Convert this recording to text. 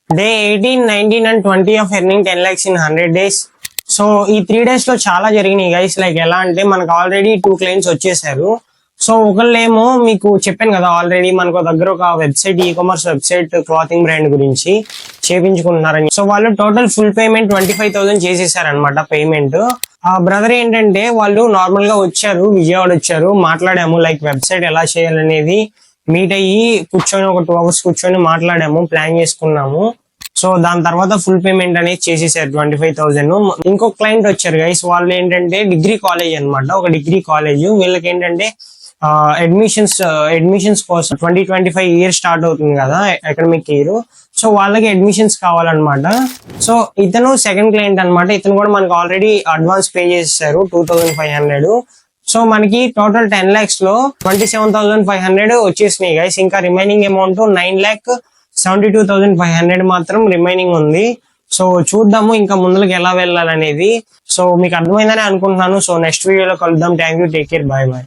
Day 18, 19 and 20 of earning 10 lakhs in 100 days. So ఈ 3 days లో చాలా జరిగినాయి గైస్. లైక్ ఎలా అంటే మనకు ఆల్రెడీ 2 క్లయింట్స్ వచ్చేసారు. సో ఒకళ్ళేమో మీకు చెప్పాను కదా ఆల్రెడీ మనకు దగ్గర ఒక website, e commerce website clothing brand గురించి చేపించుకుంటున్నారని. సో వాళ్ళు టోటల్ ఫుల్ పేమెంట్ 25,000 చేసేసారనమాట పేమెంట్. ఆ బ్రదర్ ఏంటంటే వాళ్ళు నార్మల్ గా వచ్చారు, విజయవాడ వచ్చారు, మాట్లాడాము లైక్ వెబ్సైట్ ఎలా చేయాలనేది మీట్ అయ్యి కూర్చొని ఒక 2 hours కూర్చొని మాట్లాడాము, ప్లాన్ చేసుకున్నాము. సో దాని తర్వాత ఫుల్ పేమెంట్ అనేది చేసేసారు 25,000. ఇంకొక క్లయింట్ వచ్చారు గైస్. వాళ్ళు ఏంటంటే డిగ్రీ కాలేజ్ అనమాట, ఒక డిగ్రీ కాలేజ్. వీళ్ళకి ఏంటంటే అడ్మిషన్స్ కోసం 2025 ఇయర్ స్టార్ట్ అవుతుంది కదా అకాడమిక్ ఇయర్. సో వాళ్ళకి అడ్మిషన్స్ కావాలన్నమాట. సో ఇతను సెకండ్ క్లయింట్ అనమాట. ఇతను కూడా మనకు ఆల్రెడీ అడ్వాన్స్ పే చేసేసారు 2,500. సో మనకి టోటల్ 10 lakhs లో 27,500 వచ్చేసినాయి గైస్. ఇంకా రిమైనింగ్ అమౌంట్ 9,72,500 మాత్రం రిమైనింగ్ ఉంది. సో చూద్దాము ఇంకా ముందుకు ఎలా వెళ్ళాలనేది. సో మీకు అర్థమైందని అనుకుంటున్నాను. సో నెక్స్ట్ వీడియోలో కలుద్దాం. Thank you, take care, bye bye.